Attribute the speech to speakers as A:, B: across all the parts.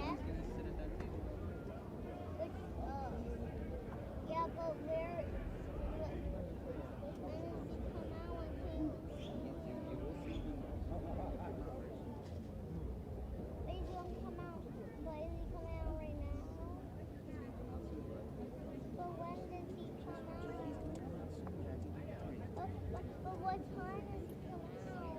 A: He's gonna sit at that table.
B: Which, yeah, but where, when does he come out and
A: You will see him.
B: He's gonna come out, but is he coming out right now? But when does he come out? But what time does he come out?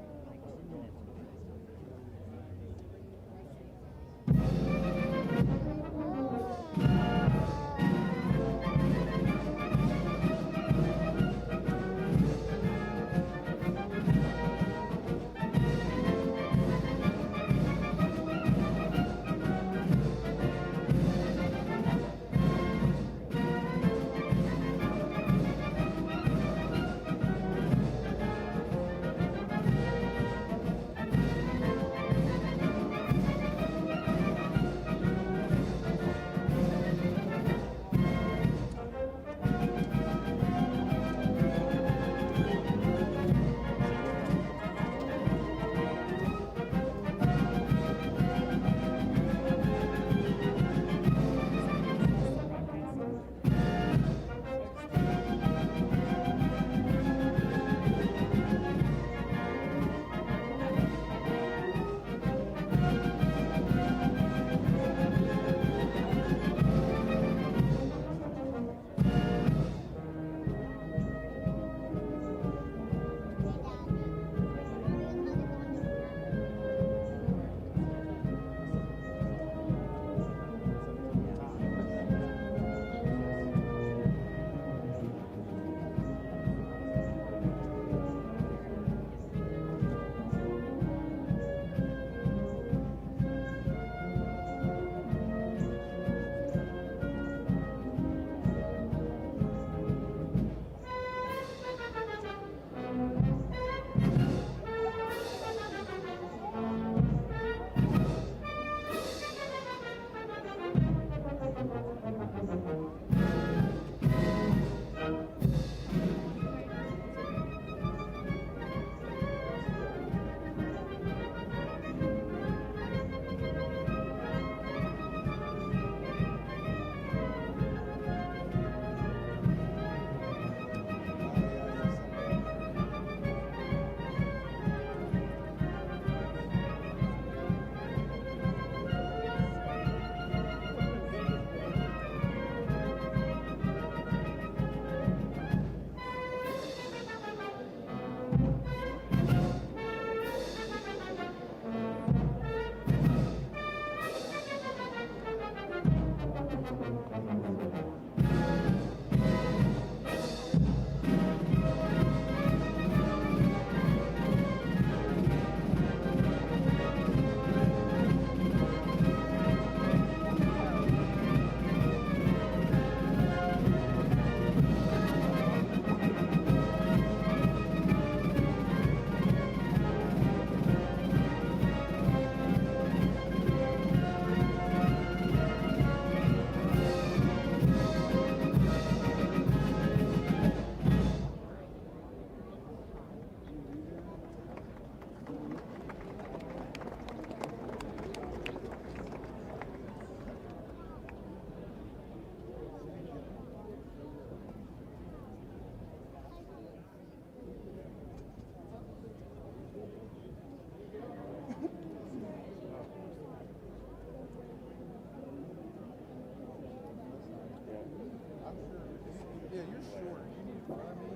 C: Yeah, you're short. You need to find me.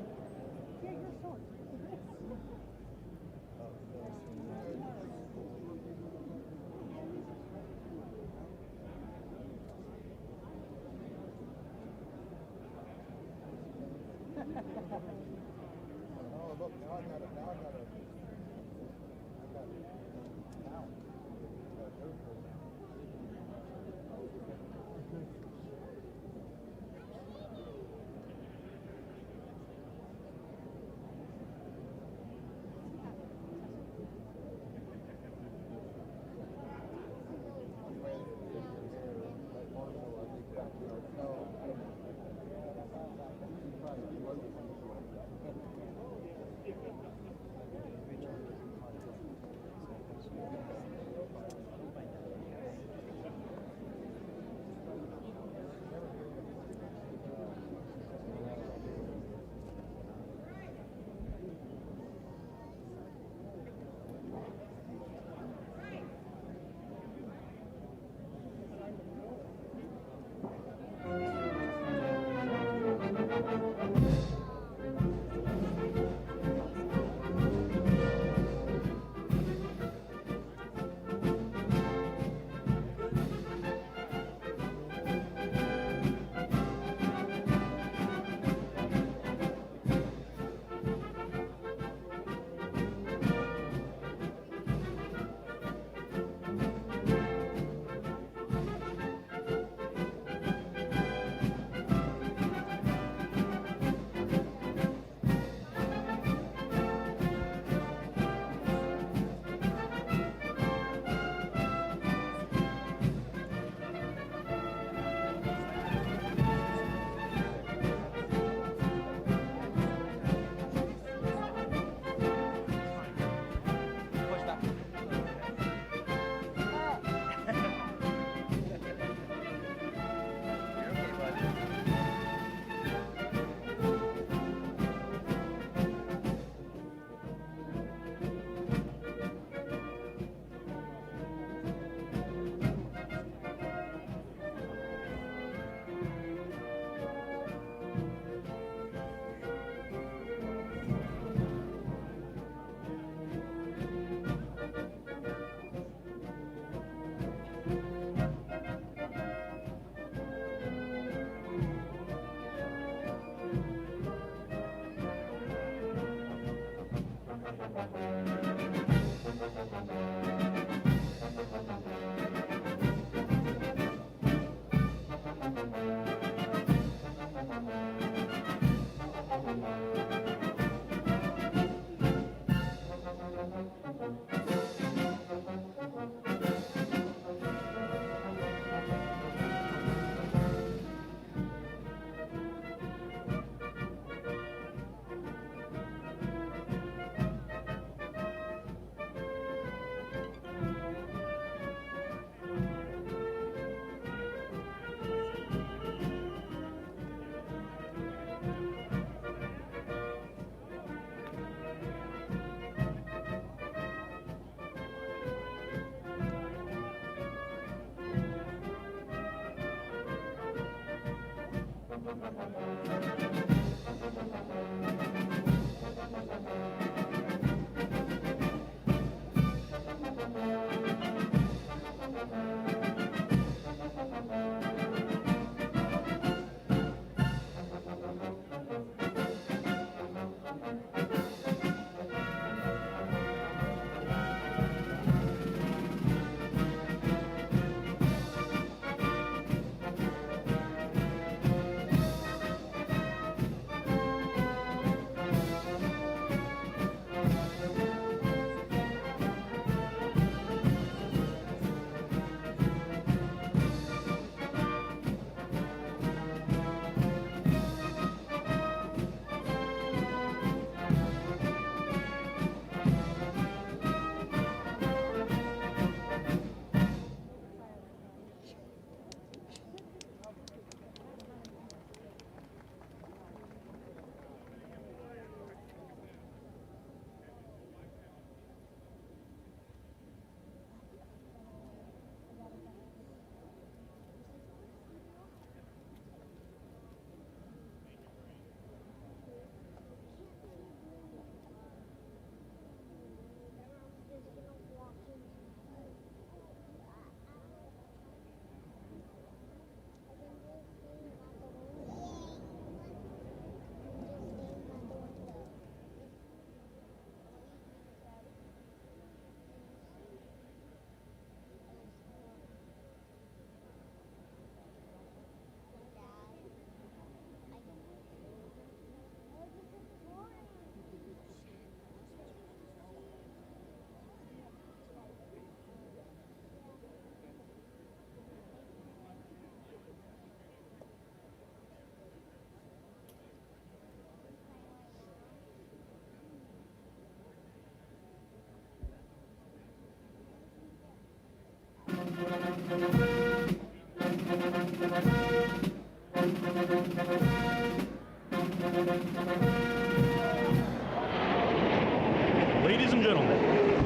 D: Yeah, you're short.
C: Oh, look, now I got it. Now I got it. Now.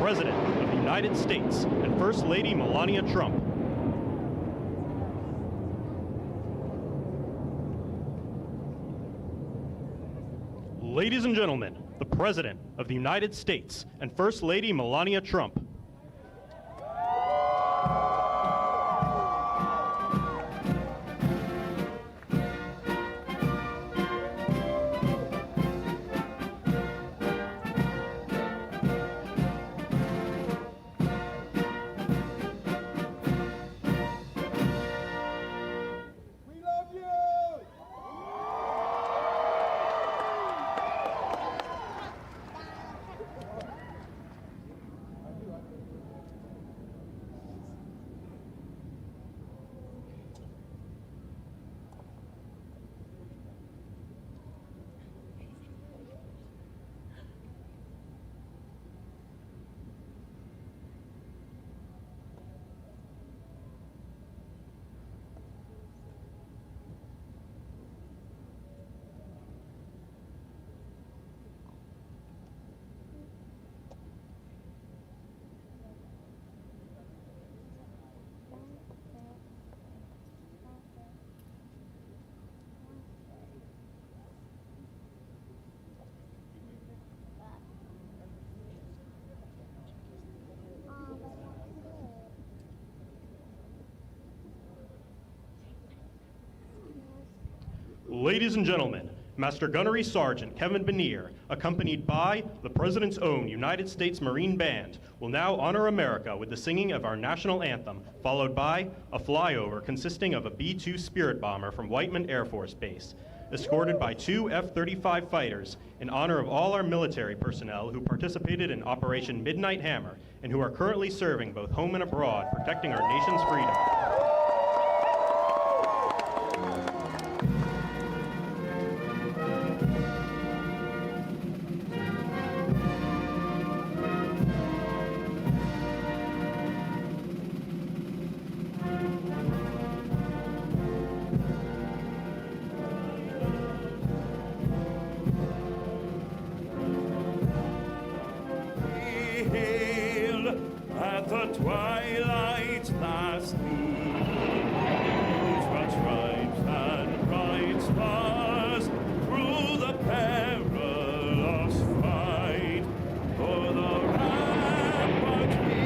D: President of the United States and First Lady Melania Trump. Ladies and gentlemen, the President of the United States and First Lady Melania Trump.
C: We love you!
D: Ladies and gentlemen, Master Gunnery Sergeant Kevin Benier, accompanied by the President's own United States Marine Band, will now honor America with the singing of our national anthem, followed by a flyover consisting of a B-2 Spirit bomber from Whiteman Air Force Base, escorted by 2 F-35 fighters in honor of all our military personnel who participated in Operation Midnight Hammer and who are currently serving both home and abroad, protecting our nation's freedom.
E: At the twilight's last gleam, what stripes and bright stars through the perilous fight, o'er the rampart we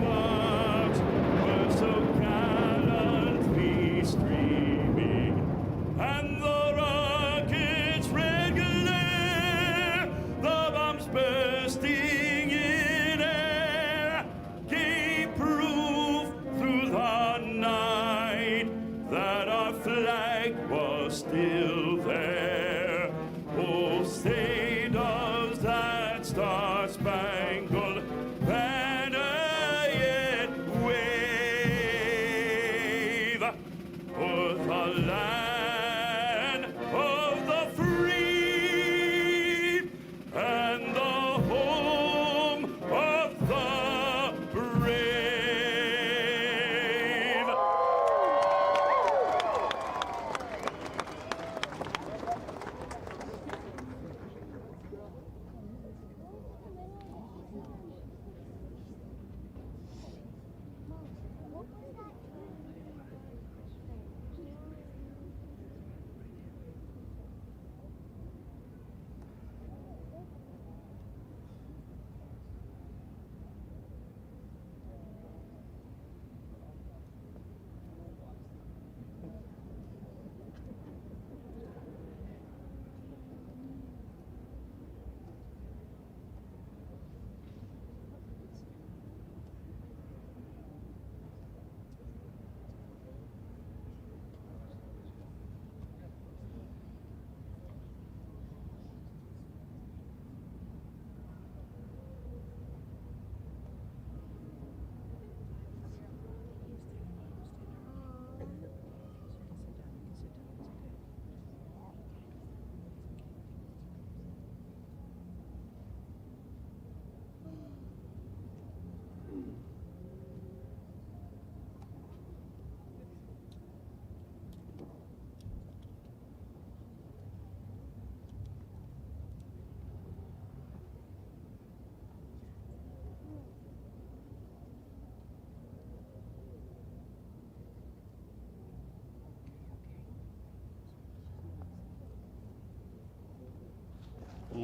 E: watched were so gallantly streaming, and the rockets' red glare, the bombs bursting in air, gave proof through the night that our flag was still there. Oh, say does that star-spangled banner yet wave o'er the land of the free and the home of the brave.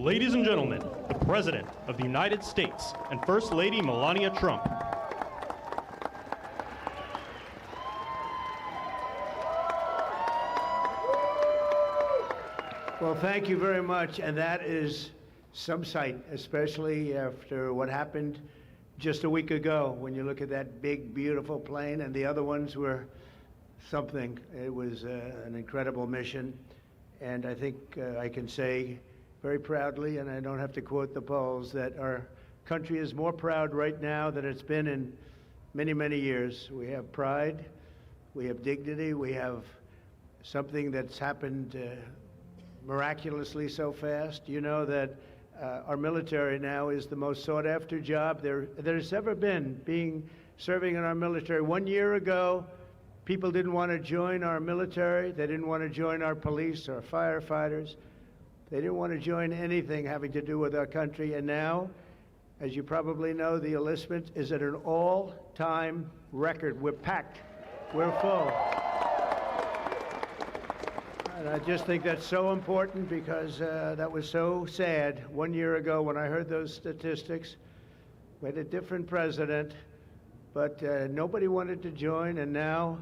D: Ladies and gentlemen, the President of the United States and First Lady Melania Trump.
F: Well, thank you very much, and that is some sight, especially after what happened just a week ago. When you look at that big, beautiful plane, and the other ones were something. It was an incredible mission, and I think I can say very proudly, and I don't have to quote the polls, that our country is more proud right now than it's been in many, many years. We have pride, we have dignity, we have something that's happened miraculously so fast. You know that our military now is the most sought after job there's ever been, serving in our military. 1 year ago, people didn't want to join our military. They didn't want to join our police or firefighters. They didn't want to join anything having to do with our country. And now, as you probably know, the enlistment is at an all-time record. We're packed. We're full. And I just think that's so important because that was so sad 1 year ago when I heard those statistics. We had a different president, but nobody wanted to join, and now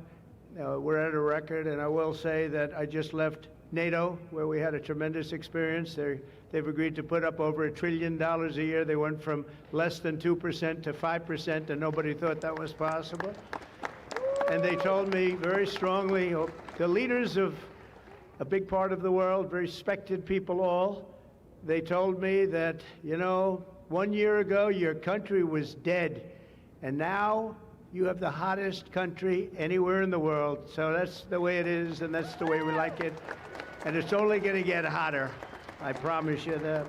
F: we're at a record. And I will say that I just left NATO, where we had a tremendous experience. They've agreed to put up over $1 trillion a year. They went from less than 2% to 5%, and nobody thought that was possible. And they told me very strongly, the leaders of a big part of the world, very respected people all, they told me that, 1 year ago your country was dead, and now you have the hottest country anywhere in the world. So that's the way it is, and that's the way we like it. And it's only going to get hotter, I promise you that.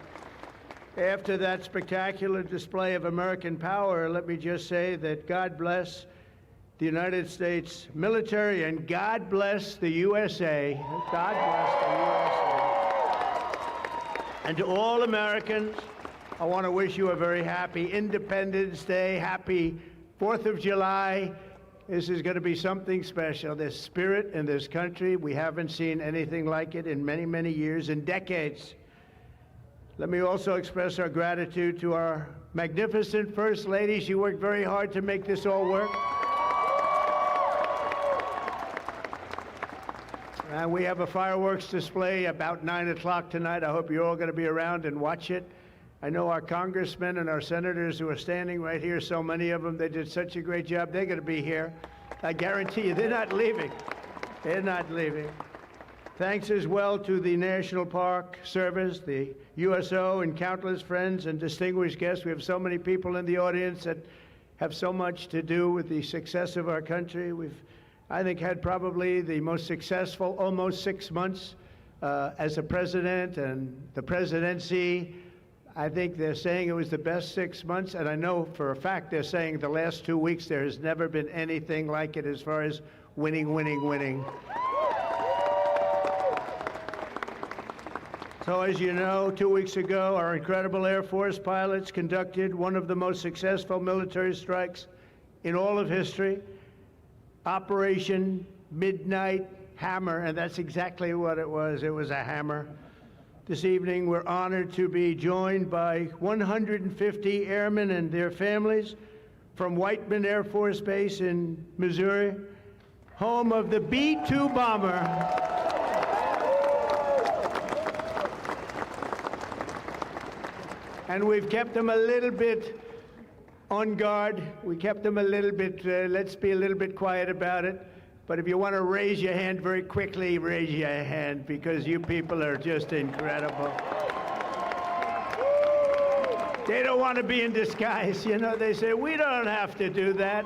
F: After that spectacular display of American power, let me just say that God bless the United States military, and God bless the USA. God bless the USA. And to all Americans, I want to wish you a very happy Independence Day, happy 4th of July. This is going to be something special. This spirit in this country, we haven't seen anything like it in many, many years, in decades. Let me also express our gratitude to our magnificent First Lady. She worked very hard to make this all work. And we have a fireworks display about 9 o'clock tonight. I hope you're all going to be around and watch it. I know our congressmen and our senators who are standing right here, so many of them, they did such a great job. They're going to be here. I guarantee you, they're not leaving. They're not leaving. Thanks as well to the National Park Service, the USO, and countless friends and distinguished guests. We have so many people in the audience that have so much to do with the success of our country. We've, I think, had probably the most successful almost 6 months as a president and the presidency. I think they're saying it was the best 6 months, and I know for a fact they're saying the last 2 weeks there has never been anything like it as far as winning. So as you know, 2 weeks ago, our incredible Air Force pilots conducted one of the most successful military strikes in all of history, Operation Midnight Hammer, and that's exactly what it was. It was a hammer. This evening, we're honored to be joined by 150 airmen and their families from Whiteman Air Force Base in Missouri, home of the B-2 bomber. And we've kept them a little bit on guard. We kept them a little bit, let's be a little bit quiet about it. But if you want to raise your hand very quickly, raise your hand, because you people are just incredible. They don't want to be in disguise. They say, we don't have to do that.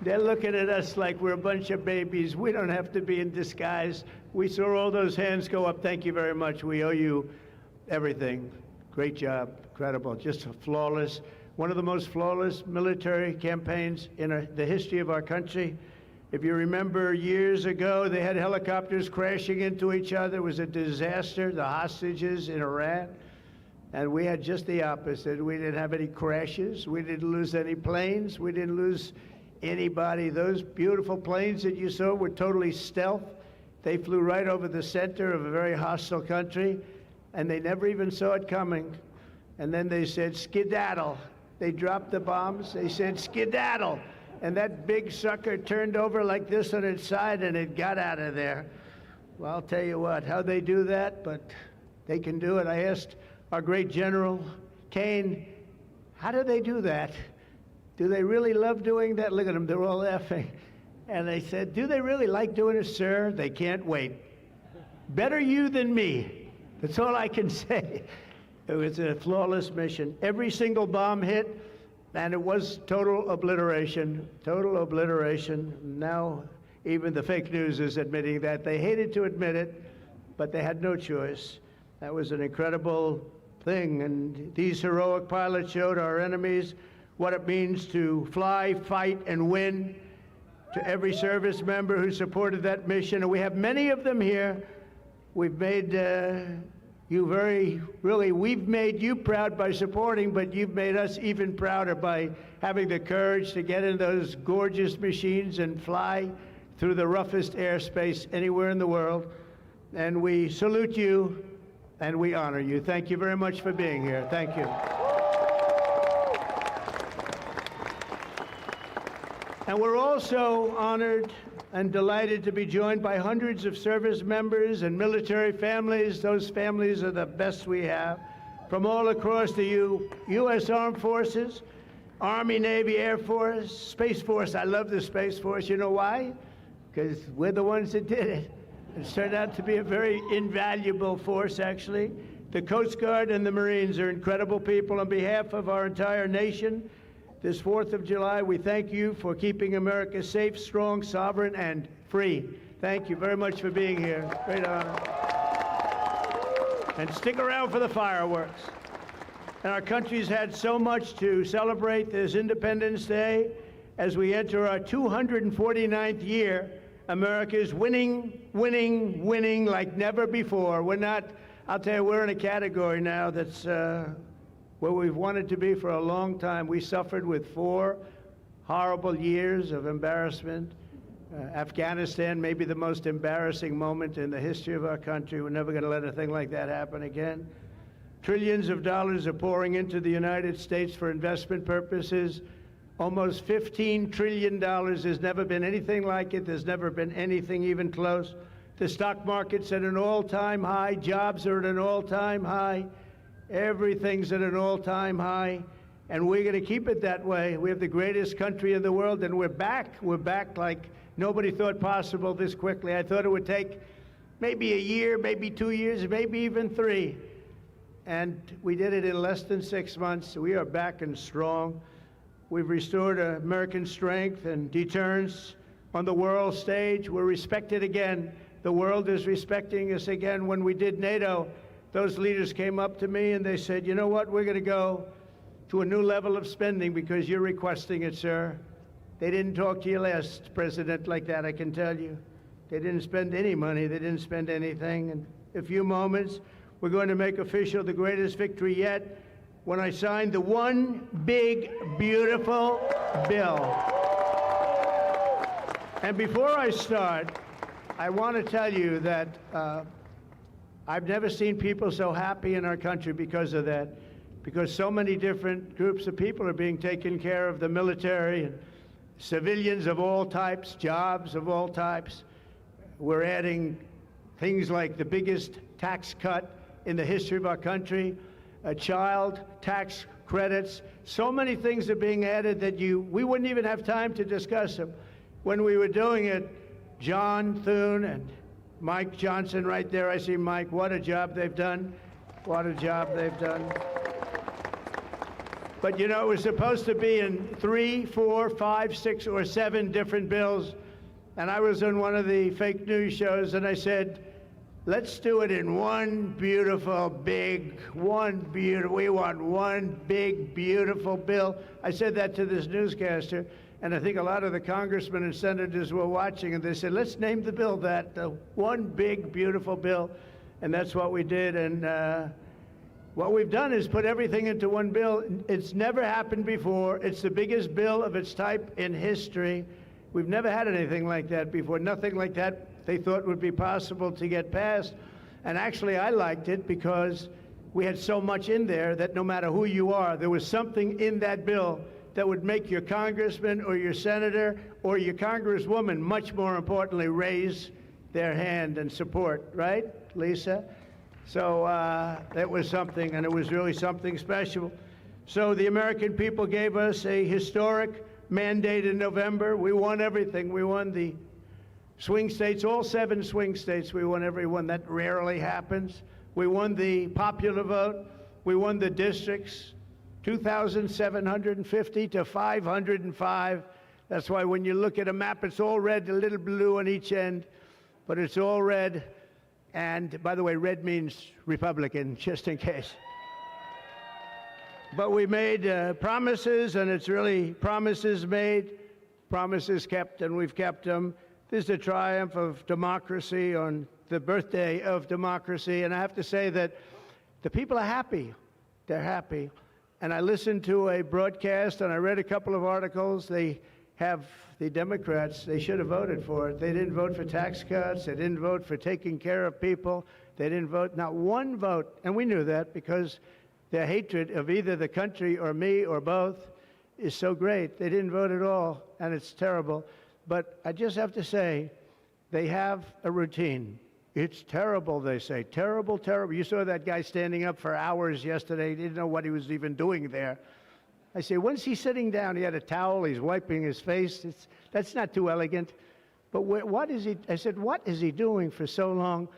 F: They're looking at us like we're a bunch of babies. We don't have to be in disguise. We saw all those hands go up. Thank you very much. We owe you everything. Great job. Incredible. Just flawless. One of the most flawless military campaigns in the history of our country. If you remember years ago, they had helicopters crashing into each other. It was a disaster, the hostages in Iran. And we had just the opposite. We didn't have any crashes. We didn't lose any planes. We didn't lose anybody. Those beautiful planes that you saw were totally stealth. They flew right over the center of a very hostile country, and they never even saw it coming. and then they said, skedaddle. They dropped the bombs, they said, skedaddle. And that big sucker turned over like this on its side, and it got out of there. Well, I'll tell you what, how they do that, but they can do it. I asked our great General Kane, how do they do that? Do they really love doing that? Look at them, they're all laughing. And they said, do they really like doing it, sir? They can't wait. Better you than me. That's all I can say. It was a flawless mission. Every single bomb hit, and it was total obliteration, total obliteration. Now, even the fake news is admitting that. They hated to admit it, but they had no choice. That was an incredible thing, and these heroic pilots showed our enemies what it means to fly, fight, and win. To every service member who supported that mission, and we have many of them here. We've made we've made you proud by supporting, but you've made us even prouder by having the courage to get in those gorgeous machines and fly through the roughest airspace anywhere in the world. And we salute you, and we honor you. Thank you very much for being here. Thank you. And we're also honored and delighted to be joined by hundreds of service members and military families. Those families are the best we have, from all across the U.S. Armed Forces, Army, Navy, Air Force, Space Force. I love the Space Force. You know why? Because we're the ones that did it. It's turned out to be a very invaluable force, actually. The Coast Guard and the Marines are incredible people. On behalf of our entire nation, this 4th of July, we thank you for keeping America safe, strong, sovereign, and free. Thank you very much for being here. Great honor. And stick around for the fireworks. And our country's had so much to celebrate this Independence Day. As we enter our 249th year, America is winning, winning, winning like never before. We're not, I'll tell you, we're in a category now that's where we've wanted to be for a long time. We suffered with 4 horrible years of embarrassment. Afghanistan may be the most embarrassing moment in the history of our country. We're never going to let a thing like that happen again. Trillions of dollars are pouring into the United States for investment purposes. Almost $15 trillion. There's never been anything like it. There's never been anything even close. The stock market's at an all-time high. Jobs are at an all-time high. Everything's at an all-time high, and we're going to keep it that way. We have the greatest country in the world, and we're back. We're back like nobody thought possible this quickly. I thought it would take maybe a year, maybe 2 years, maybe even 3. And we did it in less than 6 months. We are back and strong. We've restored American strength and deterrence on the world stage. We're respected again. The world is respecting us again. When we did NATO, those leaders came up to me and they said, you know what, we're going to go to a new level of spending because you're requesting it, sir. They didn't talk to you last president like that, I can tell you. They didn't spend any money. They didn't spend anything. In a few moments, we're going to make official the greatest victory yet when I signed the one big, beautiful bill. And before I start, I want to tell you that I've never seen people so happy in our country because of that, because so many different groups of people are being taken care of, the military and civilians of all types, jobs of all types. We're adding things like the biggest tax cut in the history of our country, child tax credits. So many things are being added that we wouldn't even have time to discuss them. When we were doing it, John Thune and Mike Johnson right there, I see Mike, what a job they've done. What a job they've done. But you know, it was supposed to be in 3, 4, 5, 6, or 7 different bills. And I was on one of the fake news shows and I said, let's do it in one beautiful, big, we want one big, beautiful bill. I said that to this newscaster. And I think a lot of the congressmen and senators were watching, and they said, let's name the bill that, the one big, beautiful bill. And that's what we did. And what we've done is put everything into one bill. It's never happened before. It's the biggest bill of its type in history. We've never had anything like that before. Nothing like that they thought would be possible to get passed. And actually, I liked it because we had so much in there that no matter who you are, there was something in that bill that would make your congressman or your senator or your congresswoman, much more importantly, raise their hand and support, right, Lisa? So that was something, and it was really something special. So the American people gave us a historic mandate in November. We won everything. We won the swing states, all 7 swing states. We won every one. That rarely happens. We won the popular vote. We won the districts, 2,750 to 505. That's why when you look at a map, it's all red, a little blue on each end, but it's all red. And by the way, red means Republican, just in case. But we made promises, and it's really promises made, promises kept, and we've kept them. This is a triumph of democracy on the birthday of democracy, and I have to say that the people are happy. They're happy. And I listened to a broadcast, and I read a couple of articles. They have the Democrats, they should have voted for it. They didn't vote for tax cuts. They didn't vote for taking care of people. They didn't vote, not one vote. And we knew that because their hatred of either the country or me or both is so great. They didn't vote at all, and it's terrible. But I just have to say, they have a routine. It's terrible, they say. Terrible, terrible. You saw that guy standing up for hours yesterday. He didn't know what he was even doing there. I say, when's he sitting down? He had a towel. He's wiping his face. That's not too elegant. But what is he? I said, what is he doing for so long?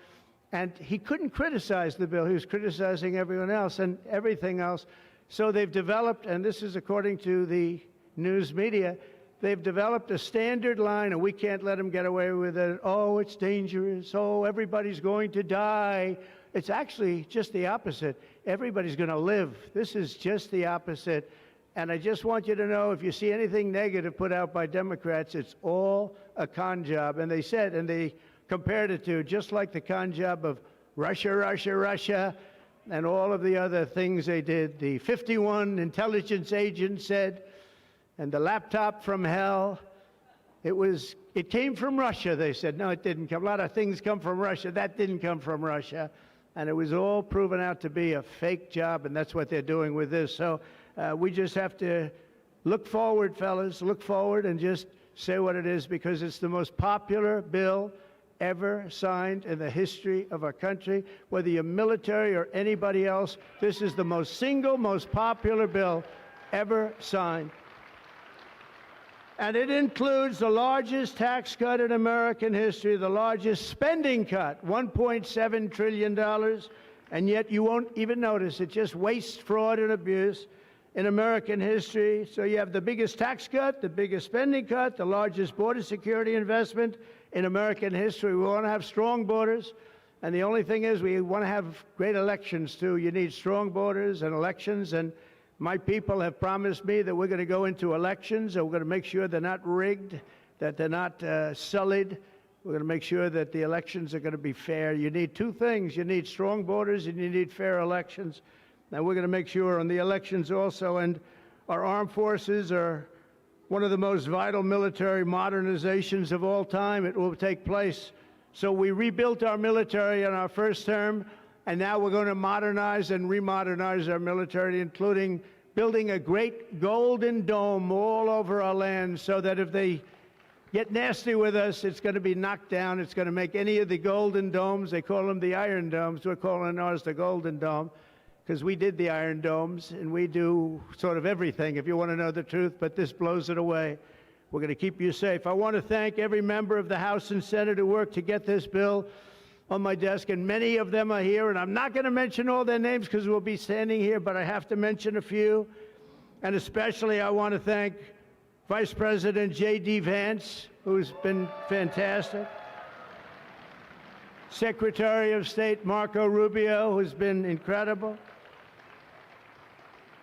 F: And he couldn't criticize the bill. He was criticizing everyone else and everything else. So they've developed, and this is according to the news media, they've developed a standard line, and we can't let them get away with it. Oh, it's dangerous. Oh, everybody's going to die. It's actually just the opposite. Everybody's going to live. This is just the opposite. And I just want you to know, if you see anything negative put out by Democrats, it's all a con job. And they said, and they compared it to just like the con job of Russia, Russia, Russia, and all of the other things they did. The 51 intelligence agents said, and the laptop from hell, it came from Russia, they said. No, it didn't come. A lot of things come from Russia. That didn't come from Russia. And it was all proven out to be a fake job, and that's what they're doing with this. So we just have to look forward, fellas, look forward and just say what it is, because it's the most popular bill ever signed in the history of our country. Whether you're military or anybody else, this is the most popular bill ever signed. And it includes the largest tax cut in American history, the largest spending cut, $1.7 trillion, and yet you won't even notice it. Just waste, fraud, and abuse in American history. So you have the biggest tax cut, the biggest spending cut, the largest border security investment in American history. We want to have strong borders, and the only thing is we want to have great elections, too. You need strong borders and elections, and my people have promised me that we're going to go into elections, and we're going to make sure they're not rigged, that they're not sullied. We're going to make sure that the elections are going to be fair. You need 2 things. You need strong borders, and you need fair elections. And we're going to make sure on the elections also. And our armed forces are one of the most vital military modernizations of all time. It will take place. So we rebuilt our military in our first term, and now we're going to modernize and remodernize our military, including building a great golden dome all over our land, so that if they get nasty with us, it's going to be knocked down. It's going to make any of the golden domes, they call them the iron domes, we're calling ours the golden dome, because we did the iron domes, and we do sort of everything, if you want to know the truth, but this blows it away. We're going to keep you safe. I want to thank every member of the House and Senate who worked to get this bill on my desk, and many of them are here, and I'm not going to mention all their names because we'll be standing here, but I have to mention a few. And especially I want to thank Vice President J.D. Vance, who's been fantastic. Secretary of State Marco Rubio, who's been incredible.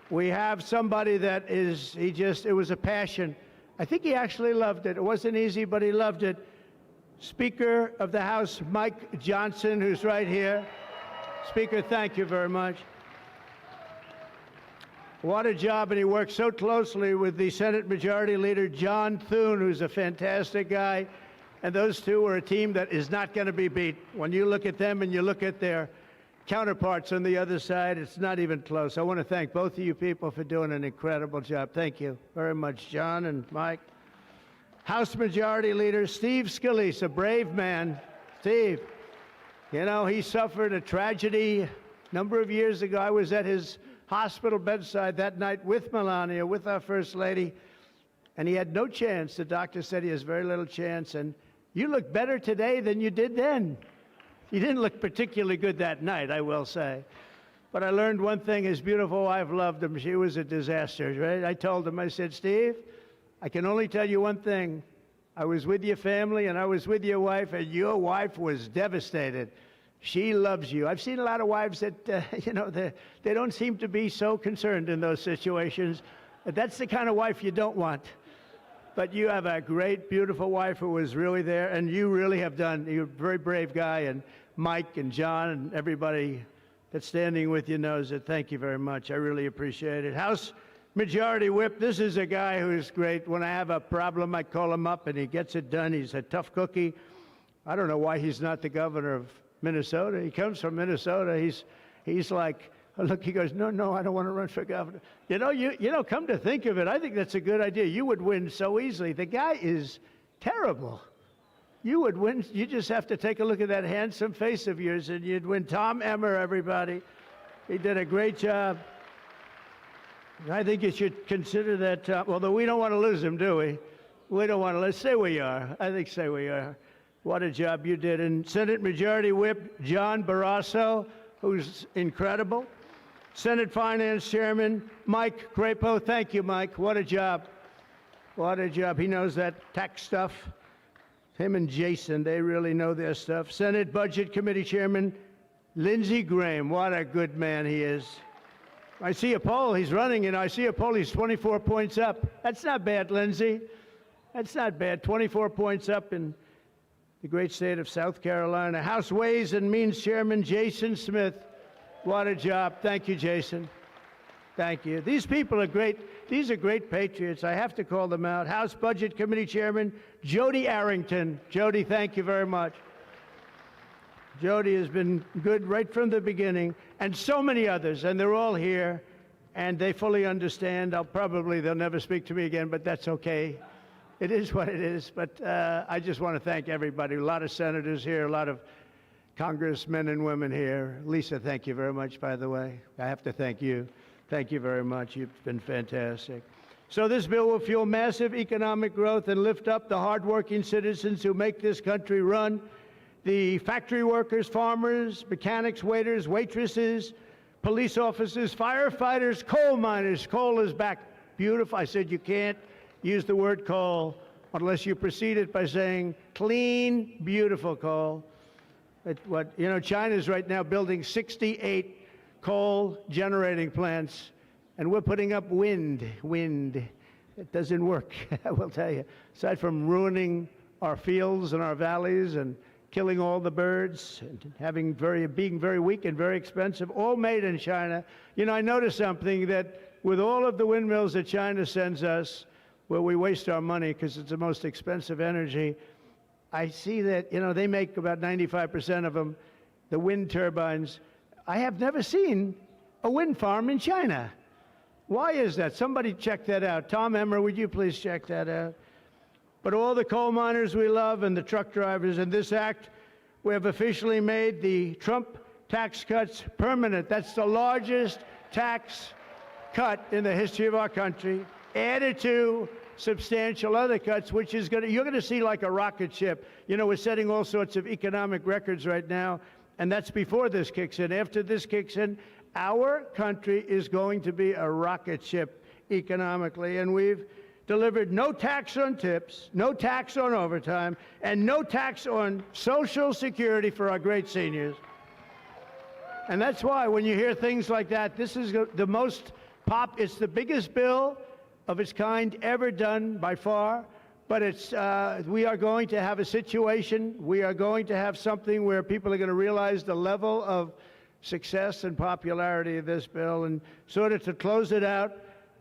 F: We have somebody that it was a passion. I think he actually loved it. It wasn't easy, but he loved it. Speaker of the House, Mike Johnson, who's right here. Speaker, thank you very much. What a job, and he worked so closely with the Senate Majority Leader, John Thune, who's a fantastic guy. And those two are a team that is not going to be beat. When you look at them and you look at their counterparts on the other side. It's not even close. I want to thank both of you people for doing an incredible job. Thank you very much, John and Mike. House Majority Leader Steve Scalise, a brave man. Steve, you know, he suffered a tragedy a number of years ago. I was at his hospital bedside that night with Melania, with our First Lady, and he had no chance. The doctor said he has very little chance, and you look better today than you did then. You didn't look particularly good that night, I will say. But I learned one thing. His beautiful wife loved him. She was a disaster, right? I told him, I said, Steve, I can only tell you one thing. I was with your family, and I was with your wife, and your wife was devastated. She loves you. I've seen a lot of wives that, you know, they don't seem to be so concerned in those situations. That's the kind of wife you don't want. But you have a great, beautiful wife who was really there, and you really have done. You're a very brave guy, and Mike and John and everybody that's standing with you knows it. Thank you very much. I really appreciate it. House Majority Whip, this is a guy who is great. When I have a problem, I call him up, and he gets it done. He's a tough cookie. I don't know why he's not the governor of Minnesota. He comes from Minnesota. He's like, look, he goes, no, I don't want to run for governor. You know, come to think of it, I think that's a good idea. You would win so easily. The guy is terrible. You would win. You just have to take a look at that handsome face of yours, and you'd win. Tom Emmer, everybody. He did a great job. I think you should consider that, although we don't want to lose him, do we? We don't want to lose. Say we are. I think say we are. What a job you did. And Senate Majority Whip John Barrasso, who's incredible. Senate Finance Chairman Mike Crapo. Thank you, Mike. What a job. What a job. He knows that tax stuff. Him and Jason, they really know their stuff. Senate Budget Committee Chairman Lindsey Graham. What a good man he is. I see a poll. He's running, and I see a poll. He's 24 points up. That's not bad, Lindsey. That's not bad. 24 points up in the great state of South Carolina. House Ways and Means Chairman Jason Smith. What a job. Thank you, Jason. Thank you. These people are great. These are great patriots. I have to call them out. House Budget Committee Chairman Jody Arrington. Jody, thank you very much. Jody has been good right from the beginning, and so many others, and they're all here, and they fully understand. They'll never speak to me again, but that's okay. It is what it is. But I just want to thank everybody. A lot of senators here, a lot of congressmen and women here. Lisa, thank you very much, by the way. I have to thank you. Thank you very much. You've been fantastic. So this bill will fuel massive economic growth and lift up the hardworking citizens who make this country run. The factory workers, farmers, mechanics, waiters, waitresses, police officers, firefighters, coal miners. Coal is back. Beautiful. I said you can't use the word coal unless you precede it by saying clean, beautiful coal. China's right now building 68 coal generating plants, and we're putting up wind. It doesn't work, I will tell you. Aside from ruining our fields and our valleys and killing all the birds and being very weak and very expensive, all made in China. You know, I noticed something, that with all of the windmills that China sends us, where we waste our money because it's the most expensive energy, I see that, they make about 95% of them, the wind turbines. I have never seen a wind farm in China. Why is that? Somebody check that out. Tom Emmer, would you please check that out? But all the coal miners we love and the truck drivers, in this act, we have officially made the Trump tax cuts permanent. That's the largest tax cut in the history of our country, added to substantial other cuts, which is you're going to see like a rocket ship. We're setting all sorts of economic records right now, and that's before this kicks in. After this kicks in, our country is going to be a rocket ship economically, and we've delivered no tax on tips, no tax on overtime, and no tax on Social Security for our great seniors. And that's why when you hear things like that, this is the most it's the biggest bill of its kind ever done by far, but we are going to have a situation, we are going to have something where people are going to realize the level of success and popularity of this bill. And sort of to close it out,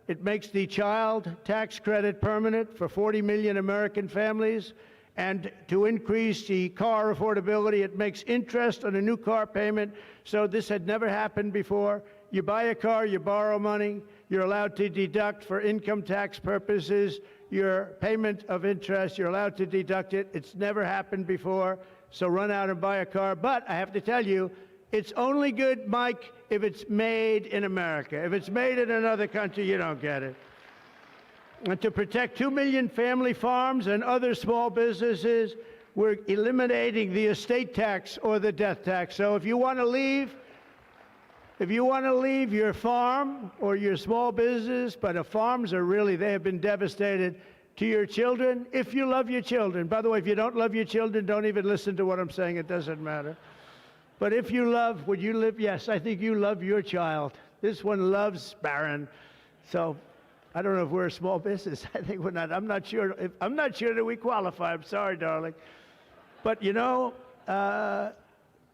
F: it makes the child tax credit permanent for 40 million American families, and to increase the car affordability. It makes interest on a new car payment. So this had never happened before. You buy a car, you borrow money, you're allowed to deduct for income tax purposes your payment of interest. You're allowed to deduct it. It's never happened before. So run out and buy a car. But I have to tell you, it's only good, Mike, if it's made in America. If it's made in another country, you don't get it. And to protect 2 million family farms and other small businesses, we're eliminating the estate tax or the death tax. So if you want to leave your farm or your small business, but the farms are really, they have been devastated, to your children, if you love your children. By the way, if you don't love your children, don't even listen to what I'm saying. It doesn't matter. But if you love, would you live? Yes, I think you love your child. This one loves Barron. So I don't know if we're a small business. I think we're not. I'm not sure that we qualify. I'm sorry, darling. But you know,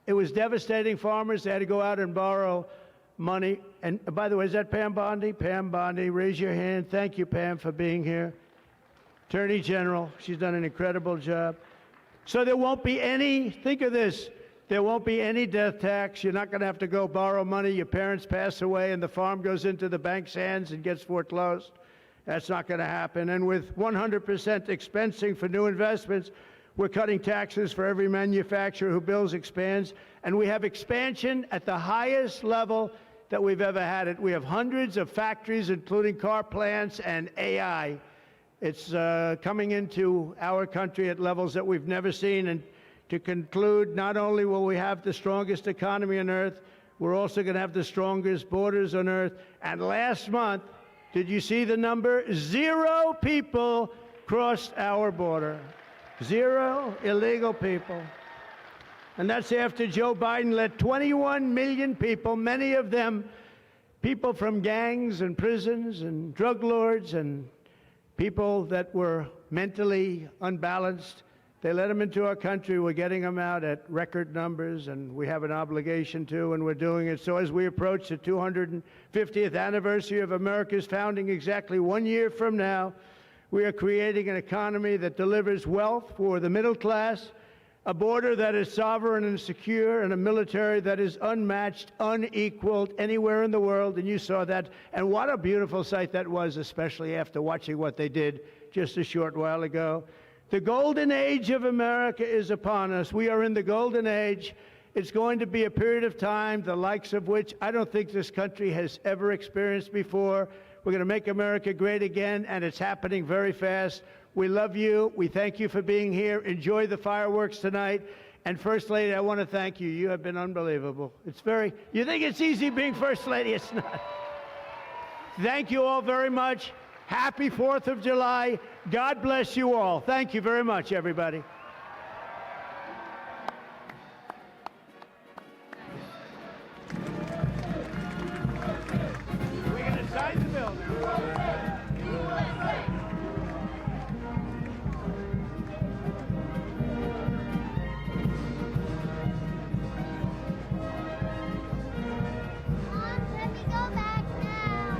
F: it was devastating. Farmers, they had to go out and borrow money. And by the way, is that Pam Bondi? Pam Bondi, raise your hand. Thank you, Pam, for being here. Attorney General, she's done an incredible job. So there won't be any, think of this, there won't be any death tax. You're not going to have to go borrow money. Your parents pass away and the farm goes into the bank's hands and gets foreclosed. That's not going to happen. And with 100% expensing for new investments, we're cutting taxes for every manufacturer who builds, expands. And we have expansion at the highest level that we've ever had it. We have hundreds of factories, including car plants and AI. It's coming into our country at levels that we've never seen. And to conclude, not only will we have the strongest economy on earth, we're also going to have the strongest borders on earth. And last month, did you see the number? 0 people crossed our border. 0 illegal people. And that's after Joe Biden let 21 million people, many of them people from gangs and prisons and drug lords and people that were mentally unbalanced, they let them into our country. We're getting them out at record numbers, and we have an obligation to, and we're doing it. So as we approach the 250th anniversary of America's founding exactly 1 year from now, we are creating an economy that delivers wealth for the middle class, a border that is sovereign and secure, and a military that is unmatched, unequaled anywhere in the world. And you saw that. And what a beautiful sight that was, especially after watching what they did just a short while ago. The golden age of America is upon us. We are in the golden age. It's going to be a period of time, the likes of which I don't think this country has ever experienced before. We're going to make America great again, and it's happening very fast. We love you. We thank you for being here. Enjoy the fireworks tonight. And First Lady, I want to thank you. You have been unbelievable. You think it's easy being First Lady? It's not. Thank you all very much. Happy 4th of July. God bless you all. Thank you very much, everybody. We're going to sign the bill.
B: Let me go back now.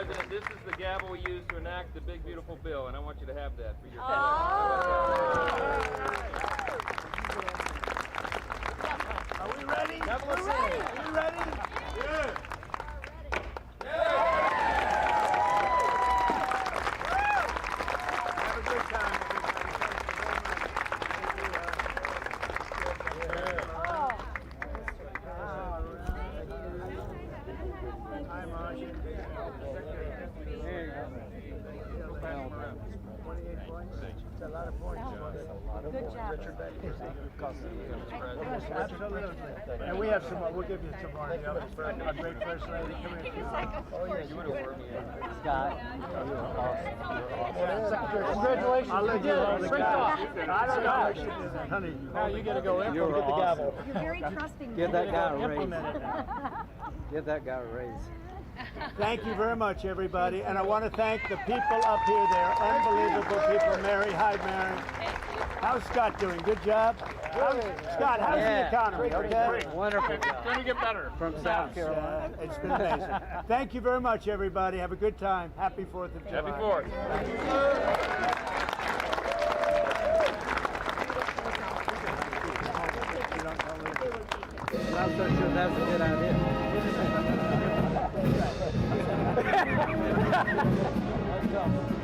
G: President, this is the gavel we use to enact the big, beautiful bill, and I want you to have that for your
F: Are we ready?
G: Gavel is in.
F: Are we ready?
G: Good.
F: Have a good time, everybody. Thank you very much. Hi, Marcia. There you go. 28 points. It's a lot of points. Good job. Richard Beck. Absolutely. And we have some more. We'll give you some more. Our great First Lady. Come here. Oh, yeah. You would have worked me in. Scott. You were awesome. Congratulations. I'll let you hold the gavel. I don't know how you should do that. Honey, now you got to go in. Get the gavel.
H: You're very trusting.
I: Give that guy a raise. Give that guy a raise.
F: Thank you very much, everybody. And I want to thank the people up here. They're unbelievable people. Mary, hi, Mary. How's Scott doing? Good job? Scott, how's the economy? Okay?
I: Wonderful job.
G: Going to get better.
I: From South Carolina.
F: It's been amazing. Thank you very much, everybody. Have a good time. Happy 4th of July.
G: Happy 4th.
I: I'm not so sure that's a good idea.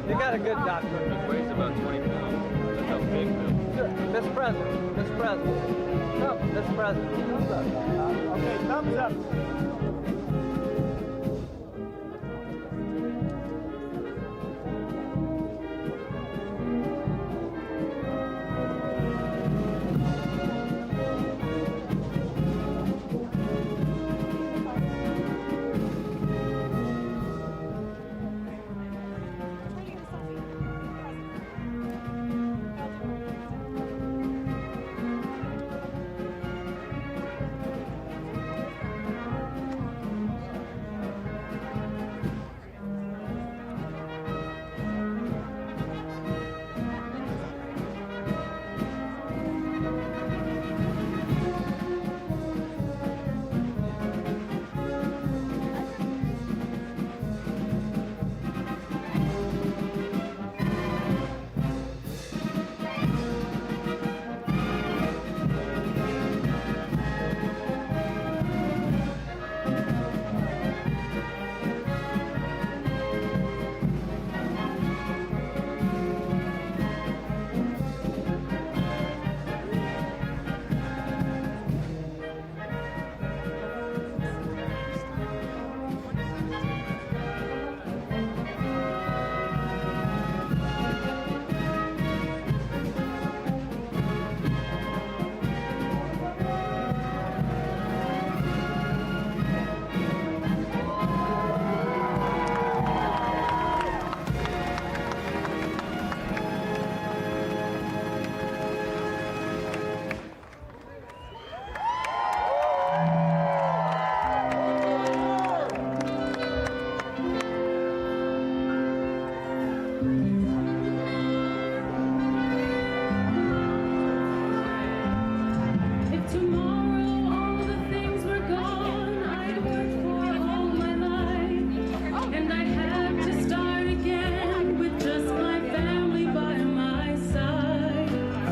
I: You got a good doctor.
G: It weighs about 20 pounds. That's a big bill.
I: Mr. President. Mr. President. Come, Mr. President.
F: Okay, thumbs up.